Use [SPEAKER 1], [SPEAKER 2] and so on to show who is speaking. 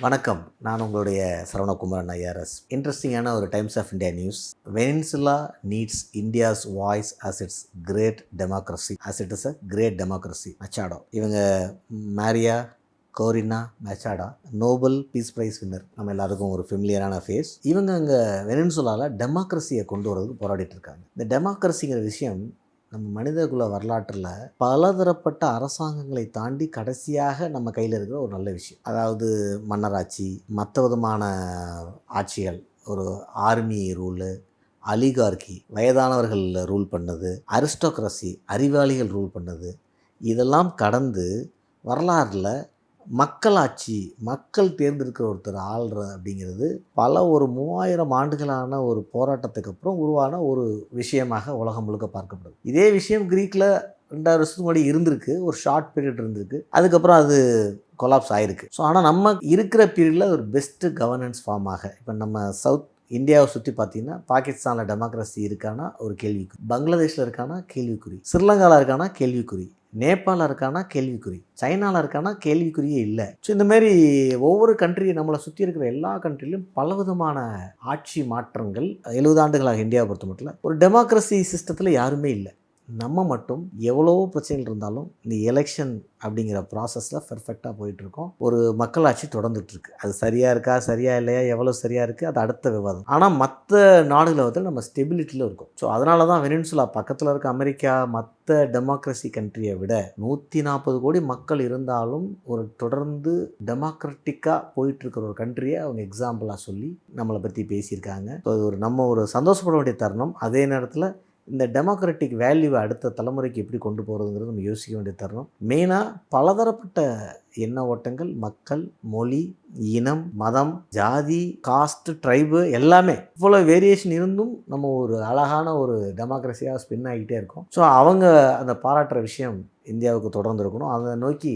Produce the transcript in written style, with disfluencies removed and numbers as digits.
[SPEAKER 1] வணக்கம். நான் உங்களுடைய சரவணகுமாரன் ஐஆர்எஸ். இன்ட்ரெஸ்டிங்கான ஒரு Times of India news. Peninsula needs India's voice as its great democracy. as it is a great democracy. Machado இவங்க Maria Corina Machado Nobel peace prize winner. நம்ம எல்லாருக்கும் ஒரு ஃபெமிலியரான ஃபேஸ். இவங்க அங்கே வெனின்சுலாவில் டெமோக்ரஸியை கொண்டு வரதுக்கு போராடிட்டு இருக்காங்க. இந்த டெமோக்ரஸிங்கிற விஷயம் நம்ம மனிதகுல வரலாற்றில் பலதரப்பட்ட அரசாங்கங்களை தாண்டி கடைசியாக நம்ம கையில் இருக்கிற ஒரு நல்ல விஷயம். அதாவது மன்னராட்சி, மற்ற விதமான ஆட்சிகள், ஒரு ஆர்மி ரூலு, அலிகார்கி வயதானவர்கள் ரூல் பண்ணது, அரிஸ்டோக்ரஸி அறிவாளிகள் ரூல் பண்ணது, இதெல்லாம் கடந்து வரலாறில் மக்களாட்சி, மக்கள் தேர்ந்தெடுக்கிற ஒருத்தர் ஆள்ற அப்படிங்கிறது பல ஒரு 3000 ஆண்டுகளான ஒரு போராட்டத்துக்கு அப்புறம் உருவான ஒரு விஷயமாக உலகம் முழுக்க பார்க்கப்படுது. இதே விஷயம் கிரீக்கில் 2000 வருஷத்துக்கு முன்னாடி இருந்திருக்கு. ஒரு ஷார்ட் பீரியட் இருந்திருக்கு. அதுக்கப்புறம் அது கொலாப்ஸ் ஆகிருக்கு. ஸோ ஆனால் நம்ம இருக்கிற பீரியடில் ஒரு பெஸ்ட்டு கவர்னன்ஸ் ஃபார்மாக இப்போ நம்ம சவுத் இந்தியாவை சுற்றி பார்த்தீங்கன்னா பாகிஸ்தானில் டெமோக்ரஸி இருக்கானா ஒரு கேள்விக்குறி, பங்களாதேஷில் இருக்கானா கேள்விக்குறி, ஸ்ரீலங்காவில் இருக்கானா கேள்விக்குறி, நேபாளில் இருக்கானா கேள்விக்குறி, சைனாவில் இருக்கானா கேள்விக்குறியே இல்லை. ஸோ இந்தமாரி ஒவ்வொரு கண்ட்ரி நம்மளை சுற்றி இருக்கிற எல்லா கண்ட்ரிலையும் பலவிதமான ஆட்சி மாற்றங்கள் 70 ஆண்டுகளாக இந்தியாவை பொறுத்த மட்டும் ஒரு டெமோக்ரஸி சிஸ்டத்தில் யாருமே இல்லை. நம்ம மட்டும் எவ்வளோ பிரச்சனைகள் இருந்தாலும் இந்த எலெக்ஷன் அப்படிங்கிற ப்ராசஸில் பர்ஃபெக்டாக போயிட்டுருக்கோம். ஒரு மக்களாட்சி தொடர்ந்துட்டுருக்கு. அது சரியாக இருக்கா சரியாக இல்லையா எவ்வளோ சரியாக இருக்குது அது அடுத்த விவாதம். ஆனால் மற்ற நாடுகளை வந்து நம்ம ஸ்டெபிலிட்டியில் இருக்கும். ஸோ அதனால தான் வெனின்சுலா பக்கத்தில் இருக்க அமெரிக்கா மற்ற டெமோக்ரஸி கண்ட்ரியை விட 140 கோடி மக்கள் இருந்தாலும் ஒரு தொடர்ந்து டெமோக்ராட்டிக்காக போயிட்டுருக்கிற ஒரு கண்ட்ரியை அவங்க எக்ஸாம்பிளாக சொல்லி நம்மளை பற்றி பேசியிருக்காங்க. ஸோ அது நம்ம ஒரு சந்தோஷப்பட வேண்டிய தருணம். அதே நேரத்தில் இந்த டெமோக்ராட்டிக் வேல்யூவை அடுத்த தலைமுறைக்கு எப்படி கொண்டு போகிறதுங்கிறது நம்ம யோசிக்க வேண்டிய தருணம். மெயினாக பலதரப்பட்ட எண்ண ஓட்டங்கள், மக்கள், மொழி, இனம், மதம், ஜாதி, காஸ்ட், ட்ரைபு எல்லாமே இவ்வளோ வேரியேஷன் இருந்தும் நம்ம ஒரு அழகான ஒரு டெமோக்ரஸியாக ஸ்பின் ஆகிட்டே இருக்கோம். ஸோ அவங்க அந்த பாராட்டுற விஷயம் இந்தியாவுக்கு தொடர்ந்து இருக்கணும். அதை நோக்கி